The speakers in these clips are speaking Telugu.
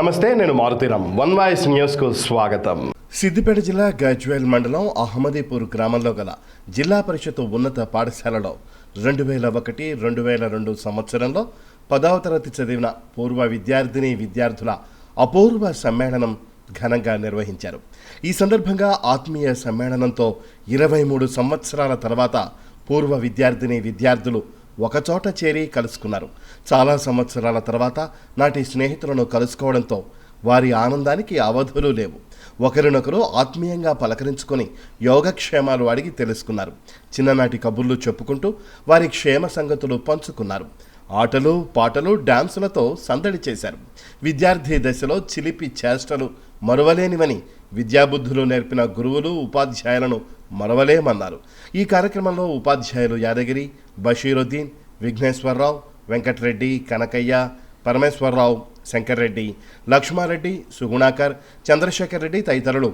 నమస్తే, నేను మారుతీరామ్. వన్ వాయిస్ న్యూస్కు స్వాగతం. సిద్దిపేట జిల్లా గజ్వేల్ మండలం అహ్మదీపూర్ గ్రామంలో గల జిల్లా పరిషత్ ఉన్నత పాఠశాలలో 2001-2002 సంవత్సరంలో 10వ తరగతి చదివిన పూర్వ విద్యార్థుల అపూర్వ సమ్మేళనం ఘనంగా నిర్వహించారు. ఈ సందర్భంగా ఆత్మీయ సమ్మేళనంతో 23 సంవత్సరాల తర్వాత పూర్వ విద్యార్థులు ఒకచోట చేరి కలుసుకున్నారు. చాలా సంవత్సరాల తర్వాత నాటి స్నేహితులను కలుసుకోవడంతో వారి ఆనందానికి అవధులు లేవు. ఒకరినొకరు ఆత్మీయంగా పలకరించుకొని యోగక్షేమాలు అడిగి తెలుసుకున్నారు. చిన్ననాటి కబుర్లు చెప్పుకుంటూ వారి క్షేమ సంగతులు పంచుకున్నారు. ఆటలు పాటలు డాన్సులతో సందడి చేశారు. విద్యార్థి దశలో చిలిపి చేష్టలు మరువలేనివని విద్యాబుద్ధులు నేర్పిన గురువులు ఉపాధ్యాయులను మరవలేమన్నారు. ఈ కార్యక్రమంలో ఉపాధ్యాయులు యాదగిరి, బషీరుద్దీన్, విఘ్నేశ్వరరావు, వెంకటరెడ్డి, కనకయ్య, పరమేశ్వరరావు, శంకర్రెడ్డి, లక్ష్మారెడ్డి, సుగుణాకర్, చంద్రశేఖర్ రెడ్డి తదితరులు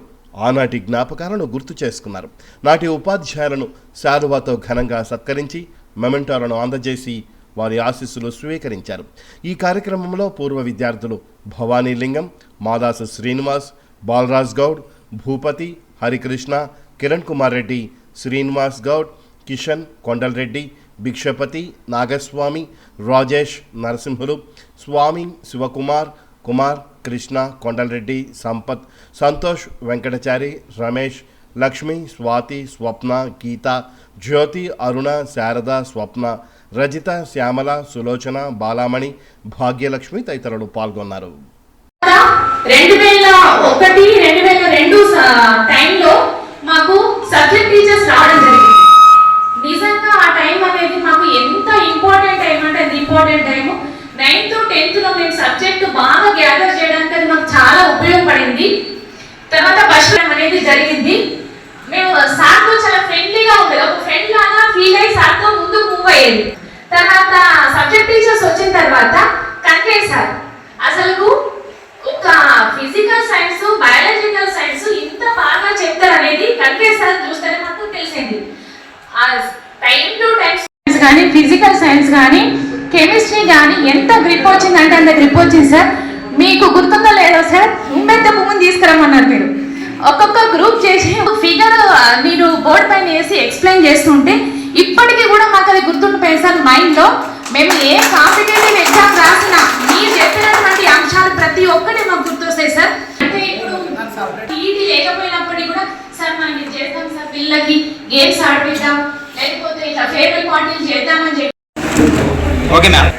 ఆనాటి జ్ఞాపకాలను గుర్తు చేసుకున్నారు. నాటి ఉపాధ్యాయులను శాలువాతో ఘనంగా సత్కరించి మెమెంటోలను అందజేసి వారి ఆశీస్సులు స్వీకరించారు. ఈ కార్యక్రమంలో పూర్వ విద్యార్థులు భవానీలింగం, మాదాసు శ్రీనివాస్, బాలరాజ్ గౌడ్, భూపతి, హరికృష్ణ, కిరణ్ కుమార్ రెడ్డి, శ్రీనివాస్ గౌడ్, కిషన్, కొండలరెడ్డి, భిక్షపతి, నాగస్వామి, రాజేష్, నరసింహులు, స్వామి, శివకుమార్, కుమార్, కృష్ణ, కొండలరెడ్డి, సంపత్, సంతోష్, వెంకటచారి, రమేష్, లక్ష్మి, స్వాతి, స్వప్న, గీత, జ్యోతి, అరుణ, శారద, స్వప్న, రజిత, శ్యామల, సులోచన, బాలామణి, భాగ్యలక్ష్మి తదితరులు పాల్గొన్నారు. 2001-2002 టైంలో మాకు సబ్జెక్ట్ టీచర్స్ రావడం జరిగింది. నిజంగా ఆ టైం అనేది మాకు ఎంత ఇంపార్టెంట్ టైం అంటే అది ఇంపార్టెంట్ టైము. 9th 10th లో మేము సబ్జెక్ట్ బాగా గ్యాదర్ చేయడానికి అది మాకు చాలా ఉపయోగపడింది. తర్వాత బస్ అనేది జరిగింది. మేము సార్తో చాలా ఫ్రెండ్లీగా ఉండేది, ఒక ఫ్రెండ్ లాగా ఫీల్ అయ్యి సార్తో ముందు మూవ్ అయ్యేది. తర్వాత సబ్జెక్ట్ టీచర్స్ వచ్చిన తర్వాత కన్కే సార్ అసలు ఒక ఫిజికల్ సైన్స్, బయాలజికల్ సైన్స్ ఇంత బాగా చెప్తారు అనేది కన్కే సార్ చూస్తేనే మాకు తెలిసింది. టైం టు టైం సైన్స్ కానీ, ఫిజికల్ సైన్స్ కానీ, కెమిస్ట్రీ కానీ ఎంత గ్రిప్ వచ్చిందంటే అంత గ్రిప్ వచ్చింది సార్. మీకు గుర్తుందో లేదో సార్, ఉమ్మెత్త పువ్వుని తీసుకురమ్మన్నారు. మీరు ఒక్కొక్క గ్రూప్ చేసి ఫిగర్ మీరు బోర్డు పైన వేసి ఎక్స్ప్లెయిన్ చేస్తుంటే ఇప్పటికీ కూడా మాకు అది గుర్తుండిపోయింది సార్ మైండ్లో. మేము ఏ కాంపిటేటివ్ ఎగ్జామ్ రాసినా మీరు చెప్పినటువంటి అంశాలు ప్రతి ఒక్కటి మాకు గుర్తొస్తాయి సార్. అంటే ఇప్పుడు టీటీ లేకపోయినప్పటికీ కూడా సార్ మనం ఇది చేద్దాం సార్, పిల్లలకి గేమ్స్ ఆడిపిద్దాం, లేకపోతే ఇట్లా ఫేవరెట్ పార్టీలు చేద్దామని చెప్పి. Okay ma'am.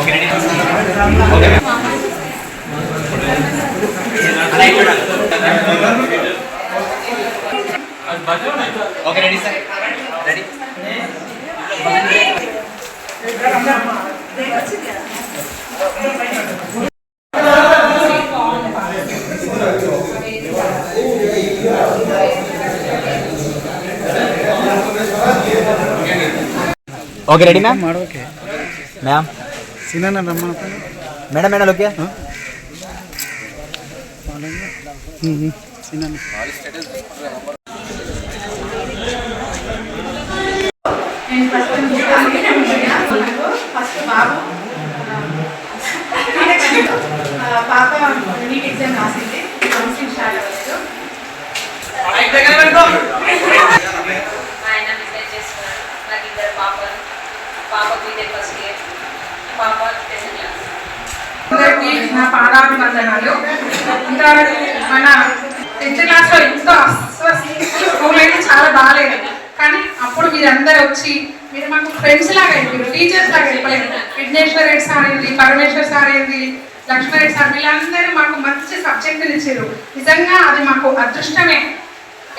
Okay ready. Okay okay ready sir. Ready. Okay ready ma'am. Ma'am సినానా రమ్మన మేడం మేడం ఓకే సినానా ఫస్ట్ బాబు పాప నీట్ ఎగ్జామ్ రాసింది, కౌన్సిలింగ్ స్టార్ట్ అవ్వలేదు. ఆయన డిసైడ్ చేసుకున్నాడు. నాకు ఇద్దరు పాపలు, పాప బీటెక్ ఫస్ట్ ఇయర్, పాప 10th క్లాస్. అందరికీ నా పాదాభివందనాలు. ఇంకా మన 10th క్లాస్లో ఎంతో స్కూల్ అయితే చాలా బాగాలేదు, కానీ అప్పుడు మీరందరూ వచ్చి మీరు మాకు ఫ్రెండ్స్ లాగా అయిపోయారు, టీచర్స్ లాగా అయిపోయారు. విఘ్నేశ్వర్ రెడ్డి సార్ ఏంది, పరమేశ్వర్ సార్ ఏంది, లక్ష్మణరెడ్డి సార్, వీళ్ళందరూ మాకు మంచి సబ్జెక్టులు ఇచ్చారు. నిజంగా అది మాకు అదృష్టమే.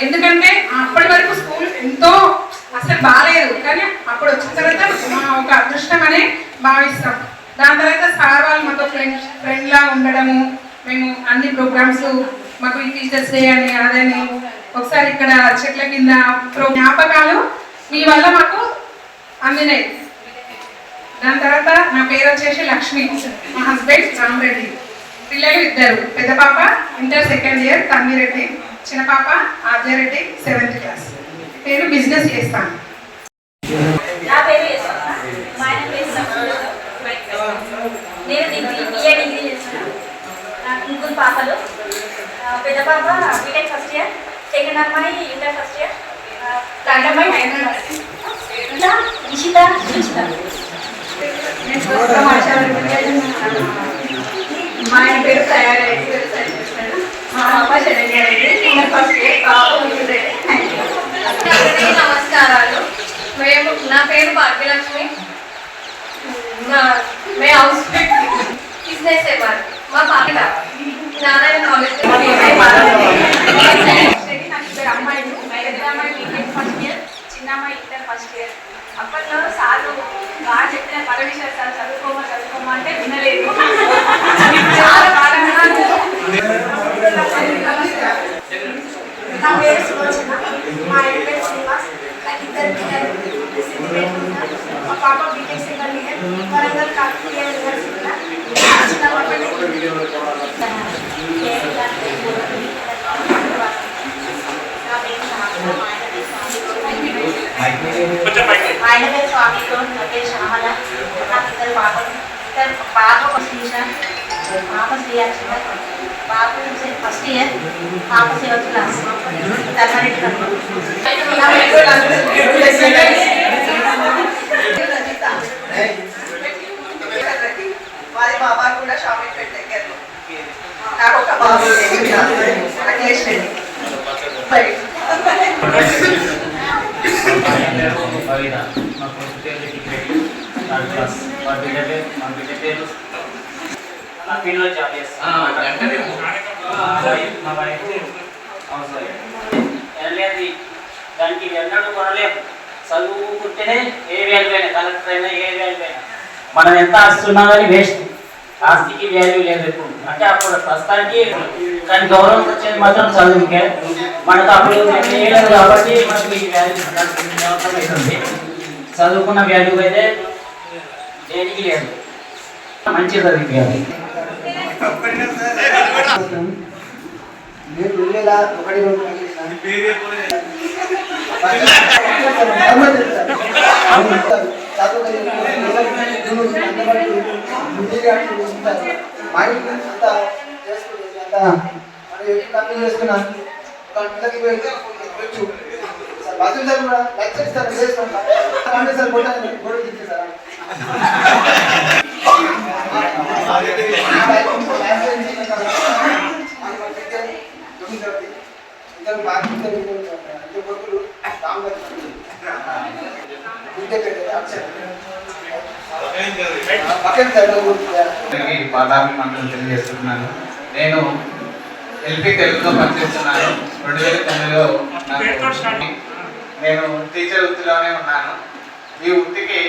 ఎందుకంటే అప్పటి వరకు స్కూల్ ఎంతో అసలు బాగాలేదు, కానీ అప్పుడు వచ్చిన తర్వాత మా ఒక అదృష్టం అనే భావిస్తాం. దాని తర్వాత సార్ వాళ్ళు మాతో ఫ్రెండ్లా ఉండడము, మేము అన్ని ప్రోగ్రామ్స్ మాకు ఈ టీచర్స్ డే అని అదని ఒకసారి ఇక్కడ చెట్ల కింద జ్ఞాపకాలు మీ వల్ల మాకు అందినాయి. దాని తర్వాత నా పేరు వచ్చేసి లక్ష్మి, మా హస్బెండ్ రామరెడ్డి, పిల్లలు ఇద్దరు. పెద్ద పాప ఇంటర్ 2nd ఇయర్ తమ్మిరెడ్డి, చిన్న పాప ఆద్యారెడ్డి 7th క్లాస్. నేను బిజినెస్ చేస్తాను. నా పేరు యశ్వంత. మా ఆయన పేరు సంస్కృత. నేను BA డిగ్రీ చేస్తున్నాను. నాకు ముగ్గురు పాపలు. పెద్ద పాప బీటెక్ ఫస్ట్ ఇయర్, సెకండ్ అమ్మాయి ఇంటర్ ఫస్ట్ ఇయర్, థర్డ్ అమ్మాయి 9th క్లాస్. నిషిత సుచిత. మా ఆయన పేరు తయారైంది. మా పాప శరణ్యారెడ్డి, ఇంటర్ ఫస్ట్ ఇయర్, నమస్కారాలు. నా పేరు భాగ్యలక్ష్మి. మే హౌస్ బిజినెస్ ఏమారు మా పాప నారాయణ కాలేజ్. నాకు ఇద్దరు అమ్మాయిలు. పెద్ద అమ్మాయి బీటెక్ ఫస్ట్ ఇయర్, చిన్న అమ్మాయి ఇంటర్ ఫస్ట్ ఇయర్. అప్పట్లో సార్లు బాగా చెప్పిన పరమేశ్వర సార్ చదువుకోమా అంటే వినలేదు. చాలా బాగా నా పేరు సులోచన. మా ఆయన పేరు శ్రీనివాస్. నాకు ఇద్దరు పిల్లలు. మా పాప BTech second year, Warangal Kakatiya యూనివర్సిటీలో. చిన్న పాప ఆయన పేరు స్వామితో, నా పేరు శ్యామల. నాకు ఇద్దరు పాపలు. పాప శ్రీష, పాప శ్రీయాక్షిత, పాప ఫస్ట్ ఇయర్, పాప సెవెంత్ క్లాస్. ధర్మారెడ్డి మాది బాబా కూడా షాపింగ్ పెట్టి దగ్గరలో. నాకు ఒక బాబు అఖిలేష్ రెడ్డి. దానికి ఎన్నడూ కొనలేము. చదువుకుంటేనే ఏ వాల్యూ అయినా, కలెక్టర్ అయినా ఏ వాల్యూ అయినా. మనం ఎంత ఆస్తున్నా కానీ వేస్ట్. ఆస్తికి వాల్యూ లేదు ఎప్పుడు. అంటే అప్పుడు ప్రస్తుతానికి కానీ గౌరవం వచ్చేది మాత్రం చదువుకే. మనకు అప్పుడు చేయలేదు కాబట్టి మనకి ఈ వాల్యూ అవుతుంది. చదువుకున్న వాల్యూ అయితే దేనికి లేదు. మంచి చదివించాలి. నేను 2001 చేసుకున్నా బాత్రూమ్ సార్ కూడా లెక్చర్ సార్ చేసుకుంటా సార్ గొడవ ఇచ్చేసారా పాదాభిమంత్రులు తెలియజేస్తున్నాను. నేను ఎల్పి తెలుగులో పనిచేస్తున్నాను. 2009లో నేను టీచర్ వృత్తిలోనే ఉన్నాను. ఈ వృత్తికి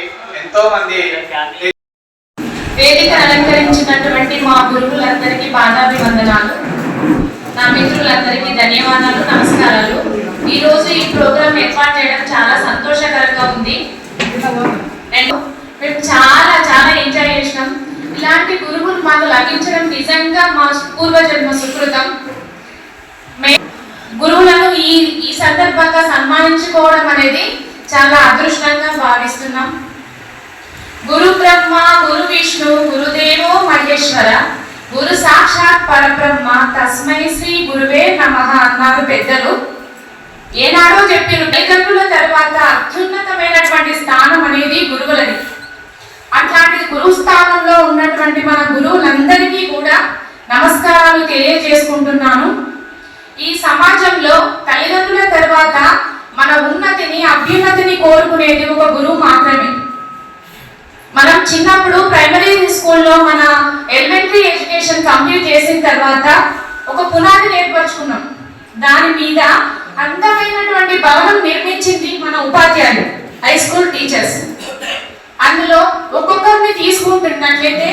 ఎంతో మంది వేదిక అలంకరించినటువంటి మా గురువులందరికీ పాదాభివందనాలు. నా మిత్రులందరికీ ధన్యవాదాలు, నమస్కారాలు. ఈరోజు ఈ ప్రోగ్రామ్ ఏర్పాటు చేయడం చాలా సంతోషకరంగా ఉంది. మేము చాలా చాలా ఎంజాయ్ చేసినాం. ఇలాంటి గురువులు మాకు లభించడం నిజంగా మా పూర్వజన్మ సుకృతం. గురువులను ఈ సందర్భంగా సన్మానించుకోవడం అనేది చాలా అదృష్టంగా భావిస్తున్నాం. గురు బ్రహ్మ, గురు విష్ణు, గురుదేవో మహేశ్వర, గురు సాక్షాత్ పరబ్రహ్మ, తస్మై శ్రీ గురువే నమః అన్నారు పెద్దలు. ఏనాడో చెప్పారు, తల్లిదండ్రుల తర్వాత అత్యున్నతమైనటువంటి స్థానం అనేది గురువులని. అట్లాంటి గురు స్థానంలో ఉన్నటువంటి మన గురువులందరికీ కూడా నమస్కారాలు తెలియజేసుకుంటున్నాను. ఈ సమాజంలో తల్లిదండ్రుల తర్వాత మన ఉన్నతిని, అభ్యున్నతిని కోరుకునేది ఒక గురువు మాత్రమే. మనం చిన్నప్పుడు ప్రైమరీ స్కూల్లో మన ఎలిమెంటరీ ఎడ్యుకేషన్ కంప్లీట్ చేసిన తర్వాత ఒక పునాది ఏర్పరచుకున్నాం. దాని మీద అందమైనటువంటి భవనం నిర్మించింది మన ఉపాధ్యాయులు, హై స్కూల్ టీచర్స్. అందులో ఒక్కొక్కరిని తీసుకుంటున్నట్లయితే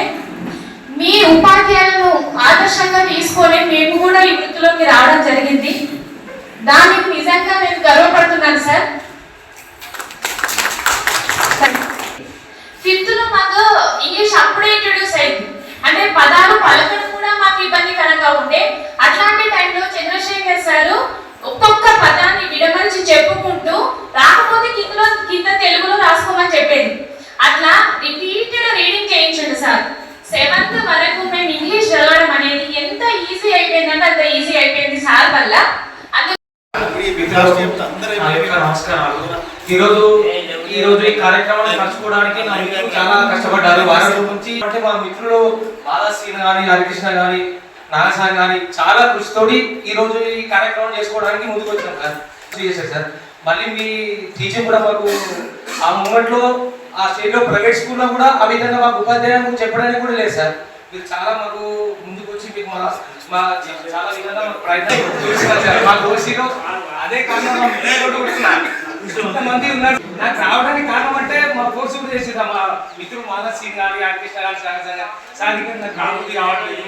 మీ ఉపాధ్యాయులను ఆదర్శంగా తీసుకొని మేము కూడా ఈ వృత్తిలోకి రావడం జరిగింది. దానికి నిజంగా నేను గర్వపడుతున్నాను సార్. ఫిఫ్త్లో మాకు ఇంగ్లీష్ అప్పుడే ఇంట్రడ్యూస్ అయింది. అంటే పదాలు పలకడం కూడా మాకు ఇబ్బందికరంగా ఉండే. అట్లాంటి టైంలో చంద్రశేఖర్ సారు ఒక్కొక్క పదాన్ని విడమర్చి చెప్పుకుంటూ రాకపోతే కింద తెలుగులో మేము ఇంగ్లీష్ చదవడం అనేది ఎంత ఈజీ అయిపోయిందంటే అంత ఈజీ అయిపోయింది సార్ వల్ల. నమస్కారాలు. ఈరోజు ఈ కార్యక్రమాన్ని పంచుకోవడానికి నా మిత్రులు చాలా కష్టపడ్డారు. వారి నుంచి అంటే మా మిత్రులు బాలశ్రీని కానీ, హరికృష్ణ కానీ, నాగసాని కానీ చాలా కృషితోటి ఈ రోజు ఈ కార్యక్రమం చేసుకోవడానికి ముందుకు వచ్చాం సార్. చేశారు సార్. మళ్ళీ మీ టీచింగ్ కూడా మాకు ఆ మూమెంట్ లో ఆ స్టేట్ లో ప్రైవేట్ స్కూల్లో కూడా ఆ విధంగా మాకు ఉపాధ్యాయులకు చెప్పడానికి కూడా లేదు సార్. మీరు చాలా మాకు ముందుకు వచ్చి మీకు మా చాలా విధంగా మాకు ప్రయత్నం చూస్తున్నారు సార్. మా కోర్సులో అదే కారణం కొంతమంది ఉన్నారు. నాకు రావడానికి కారణం అంటే మా కోర్సు కూడా చేసేదా మా మిత్రులు మానస్ సింగ్ కానీ, హరికృష్ణ కానీ, సార్ నాకు రాబోతుంది రావట్లేదు.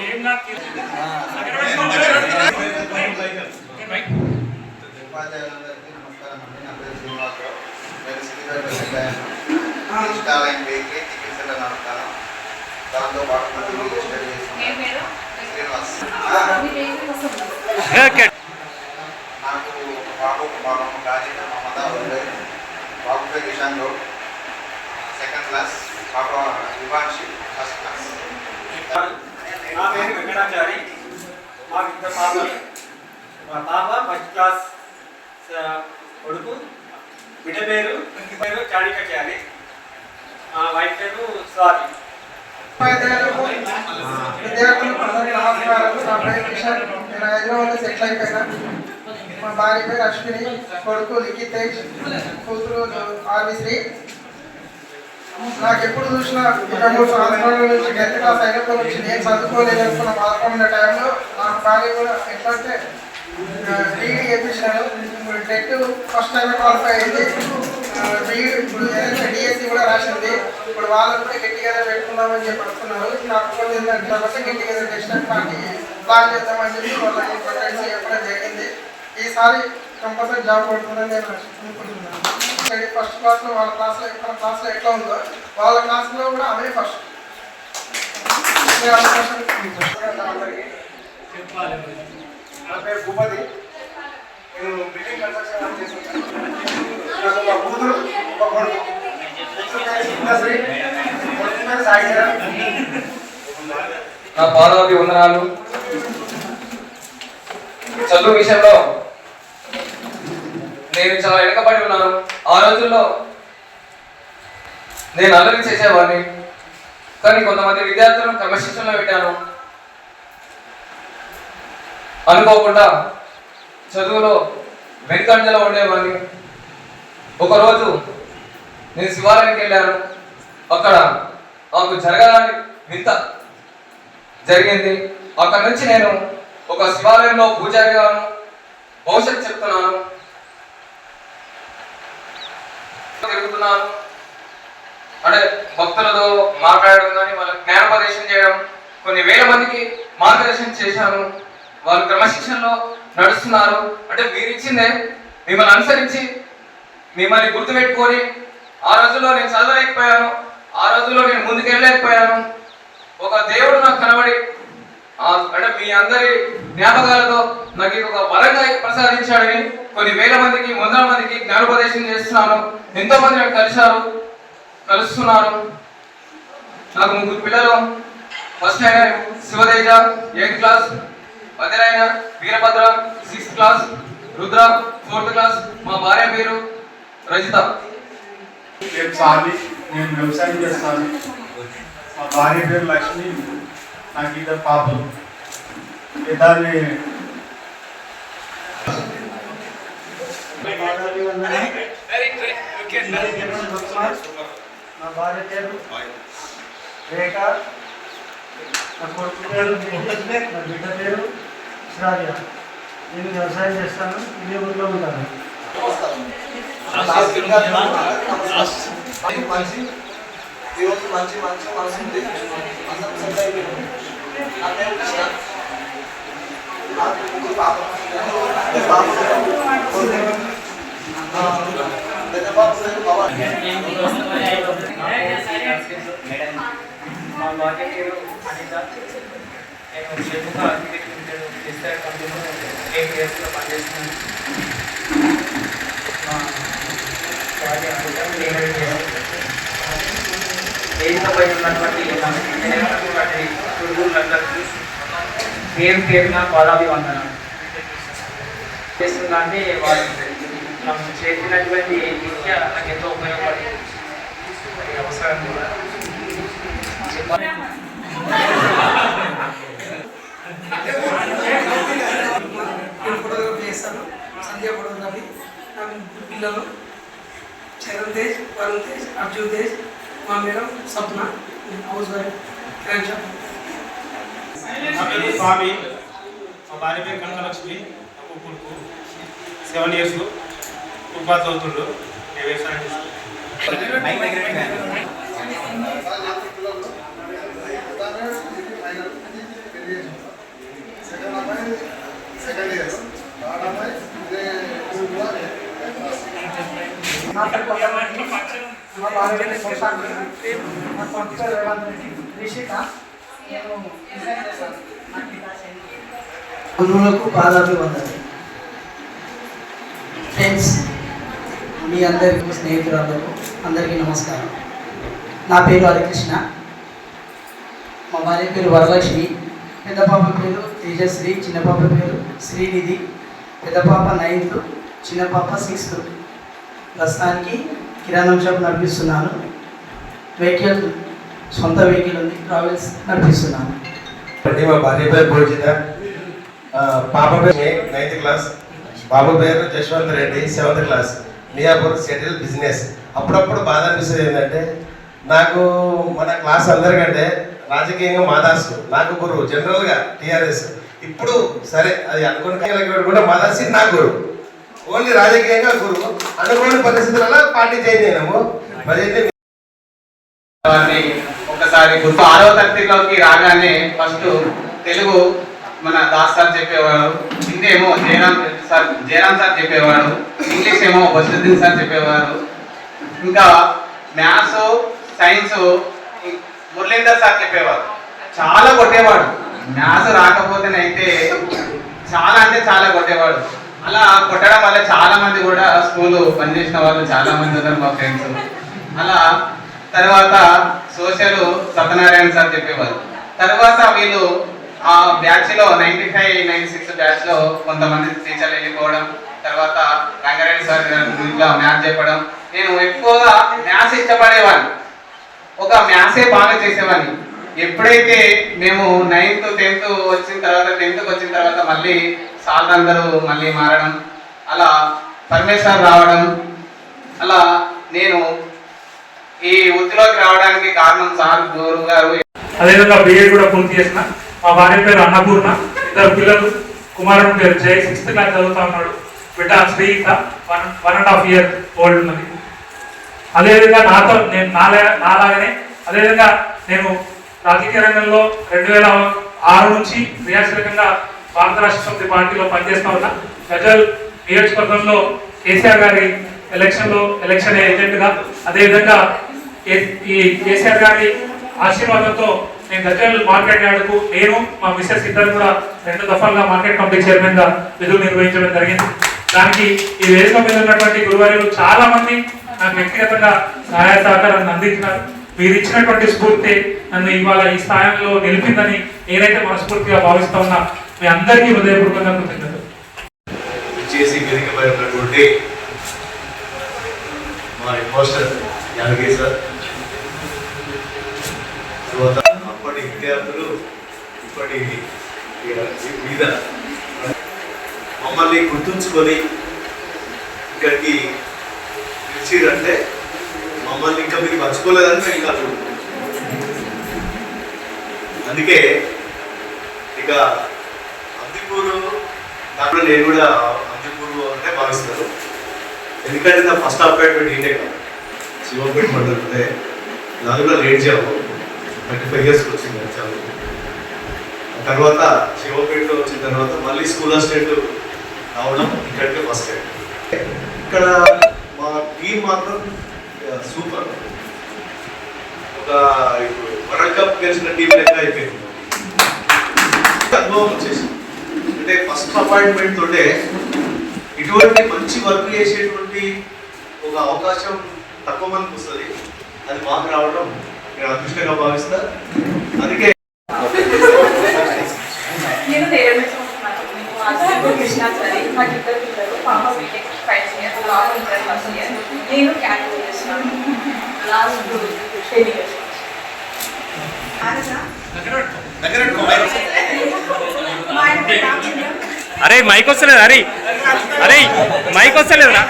ఉపాధ్యాయులందరికీ నమస్కారం అండి. నా పేరు శ్రీనివాసరావు. నేను సిద్దిపేట వెళ్ళాను. ఇష్టాలైన బేకరీ చికిత్సలో నడుపుతాను. దాంతో పాటు మంచి స్టడీ చేస్తున్నాను. శ్రీనివాస్. నాకు బాబు బాబమ్మ గాజీ మమతా ఉంది. బాబు పేరు కిషాన్ గౌడ్, సెకండ్ క్లాస్. పాప వివాన్షి, ఫస్ట్ క్లాస్. నా పేరు వెంకటాచారి. మాకు ఇద్దరు పాపలు. మా పాప ఫస్ట్ క్లాస్ కొడుకు, బిడ్డ పేరు చాడికచారి, వైఫ్ పేరు స్వాతి. విద్యార్థులు అందరికీ నమస్కారాలు. నా పేరు కిషాన్. నేను హైదరాబాద్లో సెటిల్ అయిపోయినా. మా భార్య పేరు అశ్విని, కొడుకు లిఖిత్ తేజ్, కూతురు ఆర్విశ్రీ. నాకు ఎప్పుడు చూసినా 3 సంవత్సరాల నుంచి 10th క్లాస్ అయినప్పటి నుంచి నేను చదువుకోలేదనుకున్న బాధపడిన టైంలో నా భార్య కూడా ఎట్లా అంటే డిగ్రీ చేయించినాను. ఇప్పుడు టెట్ ఫస్ట్ టైం క్వాలిఫై అయింది. ఇప్పుడు డిఎస్సి కూడా రాసింది. ఇప్పుడు వాళ్ళు కూడా గట్టిగా పెట్టుకుందామని చెప్పి అనుకున్నారు. నాకు ఏంటంటే కాబట్టి గట్టిగా చేసినట్టు పార్టీ ప్లాన్ చేద్దామని చెప్పి వాళ్ళకి ప్రకటించి చెప్పడం జరిగింది. ఈసారి కంపల్సరీ జాబ్ కొడుతుందని నేను అనుకుంటున్నాను. ఫస్ట్ క్లాస్లో వాళ్ళ క్లాస్లో ఇక్కడ క్లాస్లో ఎట్లా ఉందో వాళ్ళ క్లాస్లో కూడా అదే ఫస్ట్. నా పేరు భూపతి. నేను బిల్డింగ్ కన్స్ట్రక్షన్ చేస్తున్నాను. నాకు ఒక కూతురు, ఒక కొడుకు. నా పాదాది వందనాలు. చదువు విషయంలో నేను చాలా వెనుకబడి ఉన్నాను. ఆ రోజుల్లో నేను అల్లరి చేసేవాడిని, కానీ కొంతమంది విద్యార్థులను క్రమశిక్షణలో పెట్టాను. అనుకోకుండా చదువులో వెనుకంజలో ఉండేవాడిని. ఒకరోజు నేను శివాలయానికి వెళ్ళాను. అక్కడ నాకు జరగడానికి వింత జరిగింది. అక్కడ నుంచి నేను ఒక శివాలయంలో పూజారిగాను భవిష్యత్తు చెప్తున్నాను, తిరుగుతున్నాను. అంటే భక్తులతో మాట్లాడడం కానీ వాళ్ళకి జ్ఞానోపదేశం చేయడం, కొన్ని వేల మందికి మార్గదర్శనం చేశాను. వాళ్ళు క్రమశిక్షణలో నడుస్తున్నారు. అంటే మీరు ఇచ్చిందే మిమ్మల్ని అనుసరించి మిమ్మల్ని గుర్తుపెట్టుకొని ఆ రోజుల్లో నేను చదవలేకపోయాను, ఆ రోజుల్లో నేను ముందుకు వెళ్ళలేకపోయాను. ఒక దేవుడు నాకు కనబడి అంటే మీ అందరి జ్ఞాపకాలతో నాకు ఒక బలంగా ప్రసాదించాడని కొన్ని వేల మందికి, వందల మందికి జ్ఞానోపదేశం చేస్తున్నాను. ఎంతో మంది నాకు కలుస్తున్నారు. నాకు 3 పిల్లలు. ఫస్ట్ అయిన శివతేజ 8th క్లాస్, మధ్యలైన Veerabhadra 6th class, Rudra 4th class. మా భార్య పేరు రజిత. పేరు సాలి. నేను వ్యవసాయం చేస్తాను. మా భార్య పేరు లక్ష్మి. నాకు 2 పాపలు. పెద్దాన్ని నా భార్య పేరు రేఖ, నా కొడుకు పేరు నా బిడ్డ పేరు శ్రావ్య. నేను వ్యవసాయం చేస్తాను. ఇదే ఊళ్ళో ఉంటాను. ఈరోజు మంచి మనసు ఉంది. నాకు 3 పాపలు. పెద్ద పాప పేరు పవన్. మా భార్య పేరు అనిత. నేను చెప్పుగా కంపెనీలో 8 yearsలో పనిచేస్తున్నాను. మా భార్య ఏజ్లో పై ఉన్నటువంటి గురువులందరికీ పేరు పేరున పాదాభివందనాలు చేస్తున్నా. అంటే వాళ్ళు నాకు చేసినటువంటి విద్య నాకు ఎంతో ఉపయోగపడింది. అవసరం కూడా నేను ఫోటోగ్రఫీ చేస్తాను. సంధ్య ఫోటోగ్రఫీ. నాకు ముగ్గురు పిల్లలు, చరణ్ తేజ్, వరుణ్ తేజ్, అర్జున్ తేజ్, మా madam Sapna, house wife, Kiran shop. నా పేరు స్వామి, మా భార్య పేరు కనకలక్ష్మి, నాకు కొడుకు 7 years ఫుట్బాల్ చదువుతుండు. వ్యవసాయం చేస్తాను. సెకండ్ ఇయర్ గురువులకు పాదాభివందనాలు. ఫ్రెండ్స్, మీ అందరికీ స్నేహితురాలకు అందరికీ నమస్కారం. నా పేరు హరికృష్ణ, మా భార్య పేరు వరలక్ష్మి, పెద్ద పాప పేరు తేజశ్రీ, చిన్న పాప పేరు శ్రీనిధి. పెద్ద పాప 9th, చిన్న పాప 6th. ప్రస్తుతానికి కిరాణా షాప్ నడిపిస్తున్నాను. వెహికల్ సొంత వెహికల్ ఉంది, ట్రావెల్స్ నడిపిస్తున్నాను. మా భార్య పేరు పూజిత, పాప పేరు 9th క్లాస్, బాబు పేరు Jaswanth Reddy 7th class. Miyapur settle business. అప్పుడప్పుడు బాధ అనిపిస్తుంది ఏంటంటే, నాకు మన క్లాస్ అందరికంటే రాజకీయంగా మాదాసు నాకు గురువు, జనరల్గా టీఆర్ఎస్. ఇప్పుడు సరే అది అనుకున్న కూడా మాదాసి నాకు గురువు, ఓన్లీ రాజకీయంగా గురువు. అనుకోని పరిస్థితులలో పార్టీ చేంజ్ అయినాము. ఒకసారి గుర్తు 6వ తరగతిలోకి రాగానే ఫస్ట్ తెలుగు మన దాస్ సార్ చెప్పేవాడు, హిందీ ఏమో జయరామ్ సార్ చెప్పేవాడు, ఇంగ్లీష్ ఏమో బషరుద్దీన్ సార్ చెప్పేవారు, ఇంకా మ్యాథ్స్ సైన్స్ మురళీధర్ సార్ చెప్పేవారు. చాలా కొట్టేవాడు. మ్యాథ్స్ రాకపోతేనైతే చాలా అంటే చాలా కొట్టేవాడు. అలా కొట్టడం వల్ల చాలా మంది కూడా స్కూల్ పనిచేసిన వాళ్ళు చాలా మంది ఉన్నారు మా ఫ్రెండ్స్. అలా తర్వాత సోషల్ సత్యనారాయణ సార్ చెప్పేవారు. తర్వాత వీళ్ళు ఆ బ్యాచ్లో 95-96 బ్యాచ్లో కొంతమంది టీచర్లు వెళ్ళిపోవడం, తర్వాత రంగారెడ్డి సార్ ఇట్లా మ్యాథ్స్ చెప్పడం. నేను ఎక్కువగా మ్యాథ్స్ ఇష్టపడేవాడిని, ఒక మ్యాథ్సే బాగా చేసేవాడిని. ఎప్పుడైతే మేము 9th 10th వచ్చిన తర్వాత 10th వచ్చిన తర్వాత మళ్ళీ సార్ అందరూ మళ్ళీ మారడం, అలా పరమేశ్వర్ రావడం, అలా నేను ఈ వృత్తిలోకి రావడానికి కారణం సార్ గురువు గారు. అదేవిధంగా బీఎడ్ కూడా పూర్తి చేసిన. మా భార్య పేరు అన్నపూర్ణ, 2 పిల్లలు. కుమారుడు పేరు జై, 6th క్లాస్ చదువుతా ఉన్నాడు. బిడ్డ శ్రీత 1.5 years ఓల్డ్ ఉన్నది. అదేవిధంగా నేను నాలాగనే అదేవిధంగా నేను రాజకీయ రంగంలో 2006 నుంచి క్రియాశీలకంగా భారత రాష్ట్ర సమితి పార్టీలో పనిచేస్తా ఉన్నా. గజల్ నియోజకవర్గంలో కేసీఆర్ గారి ఎలక్షన్ ఏజెంట్గా, అదేవిధంగా ఈ కేసీఆర్ గారి ఆశీర్వాదంతో నేను గజల్ మార్కెట్ యార్డుకు నేను మా మిస్సెస్ ఇద్దరు కూడా 2 దఫాలుగా మార్కెట్ కమిటీ చైర్మన్ గా విధులు నిర్వహించడం జరిగింది. దానికి ఈ వేదిక మీద ఉన్నటువంటి గురువారులు చాలా మంది నాకు వ్యక్తిగతంగా సహాయ సహకారాన్ని అందించినారు. మీరు ఇచ్చినటువంటి స్ఫూర్తి నన్ను ఇవాళ ఈ స్థాయిలో నిలిపిందని నేనైతే మనస్ఫూర్తిగా భావిస్తా ఉన్నా. మీ అందరికీ హృదయపూర్వకంగా కృతజ్ఞతలు. చేసి వేదికపై ఉన్నటువంటి మా మాస్టర్ యాదగిరి సార్, తర్వాత అప్పటి విద్యార్థులు ఇప్పటి మీద మమ్మల్ని గుర్తుంచుకొని ఇక్కడికి పిలిచిరంటే మమ్మల్ని ఇంకా మీరు మర్చిపోలేదని మేము కాదు. అందుకే ఇక అందిపూరు దాంట్లో నేను కూడా అందిపూరు అంటే భావిస్తాను. ఎందుకంటే నా ఫస్ట్ అపాయింట్మెంట్ ఏంటే కాదు, శివపేట మండలి ఉంటే నాకు కూడా లేట్ చేయము. 35 years వచ్చింది చదువు. తర్వాత శివపేటలో వచ్చిన తర్వాత మళ్ళీ స్కూల్ అసిస్టెంట్ రావడం ఇక్కడికే ఫస్ట్ టైం. ఇక్కడ మా టీం మాత్రం సూపర్. ఒక ఇప్పుడు వరల్డ్ కప్ గెలిచిన టీం లెక్క అయిపోయింది. అనుభవం వచ్చేసి అంటే ఫస్ట్ అపాయింట్మెంట్ తోటే ఇటువంటి మంచి వర్క్ చేసేటువంటి ఒక అవకాశం తక్కువ మందికి వస్తుంది. అది మాకు రావడం నేను అదృష్టంగా భావిస్తా. అందుకే కృష్ణాచారి నాకు ఇద్దరు పిల్లలు పాప బీటెక్ ఫైనల్ ఇయర్ బాబు ఇంటర్ ఫస్ట్ ఇయర్ నేను క్యాన్సిల్ చేస్తున్నాను లాస్ట్ 10 years అరే మైక్ వస్తలేదు అరే అరే మైక్ వస్తలేదురా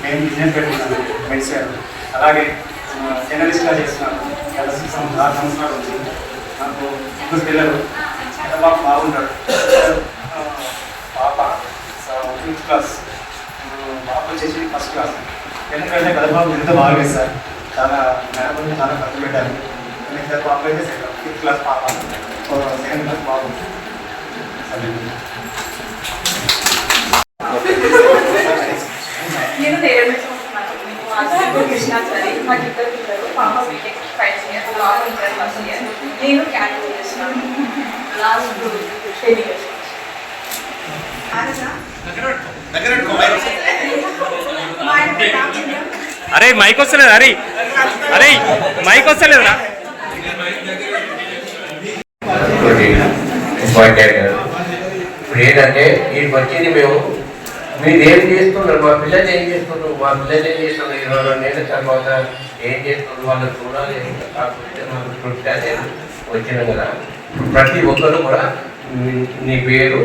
నేను బిజినెస్ పెట్టుకున్నాను మెడిసిన్ అలాగే జర్నలిస్ట్గా చేస్తున్నాను 6 సంవత్సరాలు వచ్చింది నాకు ముగ్గురు పిల్లలు బాబు బాగుంటాడు పాప 5th క్లాస్ బాబు వచ్చేసి ఫస్ట్ క్లాస్ ఎందుకంటే బాబు ఎంత బాగా సార్ చాలా మేడం చాలా ఖర్చు పెట్టారు ఇద్దరు పాప అయితే 5th క్లాస్ పాప 2nd క్లాస్ బాబు నేను కృష్ణాచారి నాకు ఇద్దరు పిల్లలు పాప బీటెక్ ఫైనల్ ఇయర్ బాబు ఇంటర్ ఫస్ట్ ఇయర్ నేను క్యాన్సిల్ చేస్తున్నాను లాస్ట్ 10 years అరే మైక్ వస్తలేదు అరే అరే మైక్ వస్తలేదురా ఇప్పుడు ఏంటంటే వీటికి వచ్చింది మేము మీరు ఏం చేస్తున్నారు మా పిల్లలు ఏం చేస్తున్నారు మా పిల్లలు ఏం చేస్తున్నారు 22 ఏళ్ళ తర్వాత ఏం చేస్తున్నారు వాళ్ళు చూడాలి కాకపోతే మాకు తృప్తి అనేది వచ్చినాం కదా ప్రతి ఒక్కరు కూడా నీ పేరు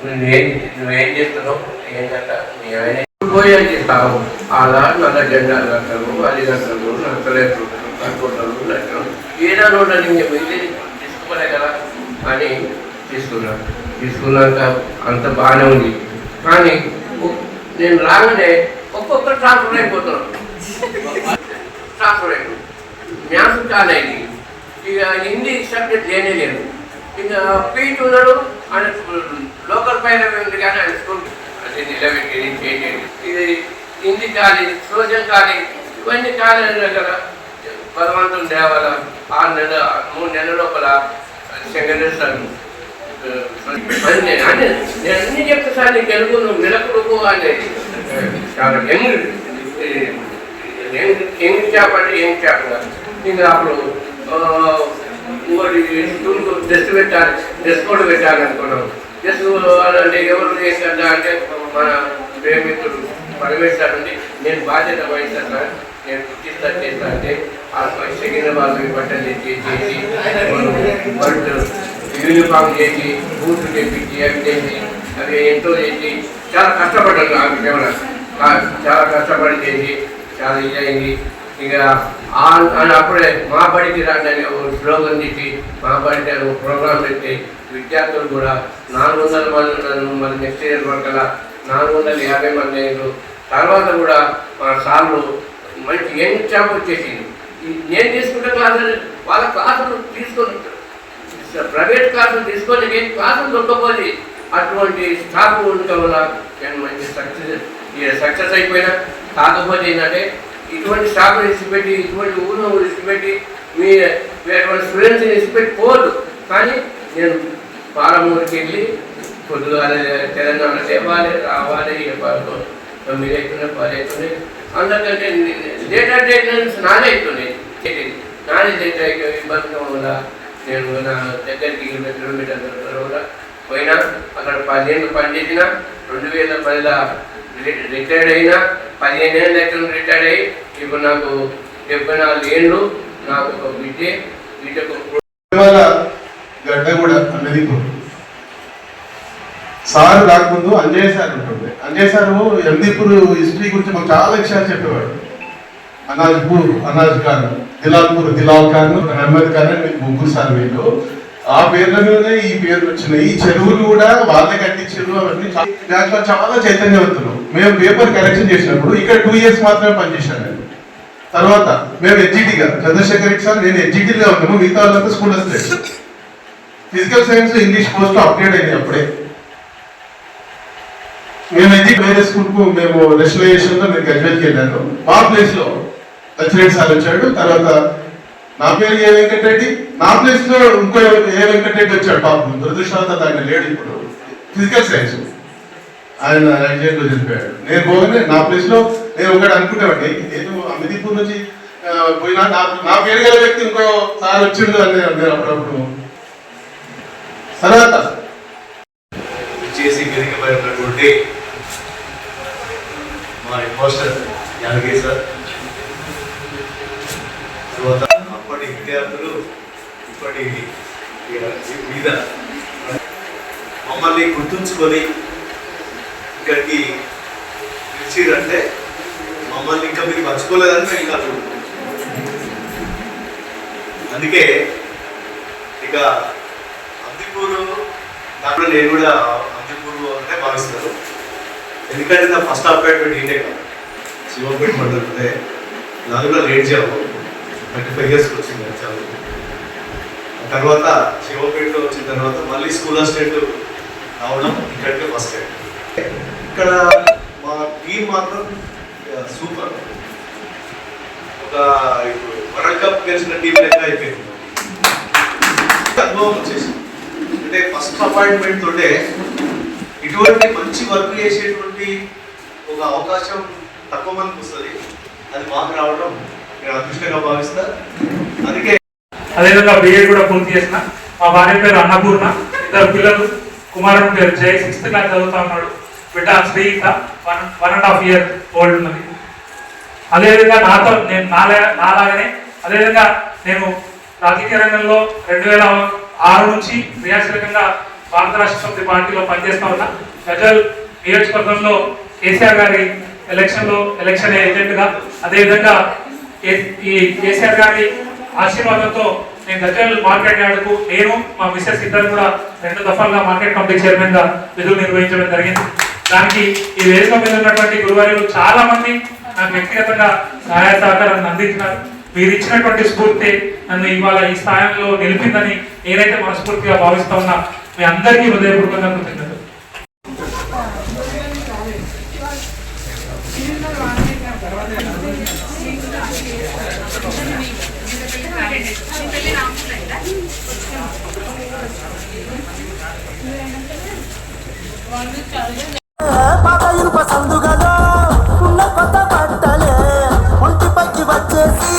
నువ్వేం చేస్తున్నావు ఏంటంట మీ ఆయన పోయాలి చేస్తావు అలా నల్ల జెండాలు కట్టారు అది కట్టారు నక్కలేరు కట్టుకుంటారు ఏదైనా ఉండాలి మేము తీసుకోలే కదా అని తీసుకున్నాక అంత బాగానే ఉంది కానీ నేను రాగానే ఒక్కొక్క ట్రాన్స్ఫర్ అయిపోతున్నాను ట్రాన్స్ఫర్ అయిపోయింది మ్యాథ్స్ చాలా అయింది ఇక హిందీ సబ్జెక్ట్ లేనే లేదు ఇక పీట్ ఉన్నాడు ఆయన లోకల్ పైన ఉంది కానీ ఆయన స్కూల్ నిలబెట్టి చేయండి ఇది హిందీ కాలేజ్ సోషల్ కాలేజ్ ఇవన్నీ కాలేజీలు కదా భగవంతుని దేవాల 3 నెలల లోపల సెకండరీ సార్ నేను అన్ని చెప్తా సార్ నీ తెలుగు నువ్వు నిలకడుకు అనేది చాలా యంగ్ చేప అంటే యంగ్ చేప ఇంకా అప్పుడు ఇంకోటి స్కూల్కు డ్రెస్ పెట్టాలి డ్రెస్ కోడ్ పెట్టాలి అనుకున్నాం డ్రెస్ అంటే ఎవరు ఏంటంటే అంటే మన ప్రేమితుడు పరమేశ్వరు ఉంది నేను బాధ్యత వహిస్తాను సార్ నేను గుర్తిస్తా చేస్తా అంటే సెకండ్ బాబు బట్టలు చేసి యూనిఫామ్ చేసి బూట్లు తెప్పించి అవి చేసి అవి ఎంతో చేసి చాలా కష్టపడ్డాను ఆ విషయంలో చాలా కష్టపడి చేసి చాలా ఇదైంది ఇక అప్పుడే మా బడికి రండి స్లోగన్ తెచ్చి మా బడికి ప్రోగ్రాం పెట్టి విద్యార్థులు కూడా 400 మంది ఉన్నారు మరి నెక్స్ట్ ఇయర్ వరకలా 450 మంది అయ్యారు తర్వాత కూడా మా సార్లు మంచి యంగ్ స్టాఫ్ వచ్చేసింది నేను తీసుకుంటే క్లాసులు వాళ్ళ క్లాసులు తీసుకొని ప్రైవేట్ క్లాసులు తీసుకొని క్లాసులు దొరకపోతే అటువంటి స్టాఫ్ ఉండటం వల్ల నేను మంచి సక్సెస్ అయిపోయినా కాకపోతే ఏంటంటే ఇటువంటి స్టాఫ్ని ఇచ్చిపెట్టి ఇటువంటి ఊరు ఇచ్చిపెట్టి మీ స్టూడెంట్స్ని ఇచ్చిపెట్టి పోదు కానీ నేను పాలమూరుకి వెళ్ళి కొద్దిగా తెలంగాణ లేవాలి రావాలి 9 అవుతున్నాయి 10 అవుతున్నాయి అందుకంటే డేటా డేటెన్స్ నాదే అవుతున్నాయి నాదే డేటా ఇబ్బంది వల్ల నేను నా దగ్గరికి 20 కిలోమీటర్ల వల్ల పోయినా అక్కడ 10 ఏళ్ళు పనిచేసిన 2010లో రిటైర్డ్ అయినా 15 ఏళ్ళ దగ్గర రిటైర్డ్ అయ్యి ఇప్పుడు నాకు 74 ఏళ్ళు నాకు ఒక బిడ్డకు గడ్డగూడ అన్నది సార్ రాకముందు అంజయ్ సార్ ఉంటుండే అంజయ్ సార్ ఎందీపూర్ హిస్టరీ గురించి మాకు చాలా విషయాలు చెప్పేవాడు అనాజ్ ఖాన్ దిలాల్ ఖాన్ అహ్మద్ ఖాన్ అని ముగ్గురు సార్ వీళ్ళు ఆ పేర్ల మీదనే ఈ పేర్లు వచ్చినాయి ఈ చెరువులు కూడా వాళ్ళే కట్టించారు అవన్నీ చాలా చైతన్యవంతులు మేము పేపర్ కరెక్షన్ చేసినప్పుడు ఇక్కడ 2 years మాత్రమే పనిచేశాను నేను తర్వాత మేము ఎడ్జిటీగా చంద్రశేఖర్ సార్ నేను ఎడ్జిటీగా ఉన్నాము మిగతా వాళ్ళంతా స్కూల్ వస్తుంది physical science English post update అయింది అప్పుడే మేము ఎడ్జిట్ వేరే స్కూల్కు మేము రెస్టరేషన్లో నేను గ్రాడ్యుయేట్కి వెళ్ళాను మా ప్లేస్లో లక్ష్మణ్ సార్ వచ్చాడు తర్వాత నా పేరు ఏ వెంకటరెడ్డి నా ప్లేస్ లో ఇంకో ఏ వెంకటరెడ్డి వచ్చాడు పాపం దురదృష్టవంతంగా ఆయన లేడు ఇప్పుడు ఫిజికల్ సైన్స్ ఆయన యాక్సిడెంట్లో చనిపోయాడు. నేను పోగానే నా ప్లేస్లో నేను ఒకటి అనుకుంటామండి, నేను అమిదీపూర్ నుంచి పోయినా నా పేరు గల వ్యక్తి ఇంకో సార్ వచ్చిండు అని నేను అప్పుడప్పుడు తర్వాత చేసి వేదికపై ఉన్నటువంటి మా హెడ్ యాదగిరి సార్, తర్వాత అప్పటి విద్యార్థులు ఇప్పటి మీద మమ్మల్ని గుర్తుంచుకొని ఇక్కడికి పిలిచిరంటే మమ్మల్ని ఇంకా మీరు మర్చిపోలేదని మేము కాదు. అందుకే ఇక అందిపూరు దాంట్లో నేను కూడా అందిపూరు అంటే భావిస్తాను. ఎందుకంటే నా ఫస్ట్ అపాయింట్మెంట్ ఏంటే కాదు శివపేట మండలం ఉంటే నాది కూడా లేట్ జాబ్ 35 years వచ్చింది జాబ్. తర్వాత శివపేటలో వచ్చిన తర్వాత మళ్ళీ స్కూల్ అసిస్టెంట్ రావడం ఇక్కడికే ఫస్ట్ టైం. ఇక్కడ మా టీం మాత్రం సూపర్. ఒక ఇప్పుడు వరల్డ్ కప్ గెలిచిన టీం లెక్క అయిపోయింది. అనుభవం వచ్చేసి అంటే ఫస్ట్ అపాయింట్మెంట్ తోటే ఇటువంటి మంచి వర్క్ చేసేటువంటి ఒక అవకాశం తక్కువ మందికి వస్తుంది. అది మాకు రావడం నేను అదృష్టంగా భావిస్తా. అందుకే అదేవిధంగా బిఎడ్ కూడా పూర్తి చేసిన మా భార్య పేరు అన్నపూర్ణ, 2 పిల్లలు. కుమారుడు పేరు జై 6th క్లాస్ చదువుతా ఉన్నాడు. బిడ్డ శ్రీత 1.5 years ఓల్డ్ ఉన్నది. అదేవిధంగా నేను నాలాగనే అదేవిధంగా నేను రాజకీయ రంగంలో 2006 నుంచి క్రియాశీలకంగా భారత రాష్ట్ర సమితి పార్టీలో పనిచేస్తా ఉన్నా. గజల్ నియోజకవర్గంలో కేసీఆర్ గారి ఎలక్షన్ ఏజెంట్గా, అదేవిధంగా ఈ కేసీఆర్ గారి ఆశీర్వాదంతో నేను గజల్ మార్కెట్ యార్డుకు నేను మా మిస్సెస్ ఇద్దరు కూడా 2 దఫాలుగా మార్కెట్ కమిటీ చైర్మన్ గా విధులు నిర్వహించడం జరిగింది. దానికి ఈ వేదిక మీద ఉన్నటువంటి గురువారులు చాలా మంది నాకు వ్యక్తిగతంగా సహాయ సహకారాన్ని అందించినారు. మీరు ఇచ్చినటువంటి స్ఫూర్తి నన్ను ఇవాళ ఈ స్థాయిలో నిలిపిందని నేనైతే మనస్ఫూర్తిగా భావిస్తా ఉన్నా. మీ అందరికీ హృదయపూర్వకంగా కృతజ్ఞతలు. సందుగలో ఉన్న కొత్త బట్టలే ఒంటి పచ్చి వచ్చేసి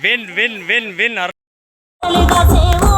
విన్ విన్ విన్ విన్ సేవు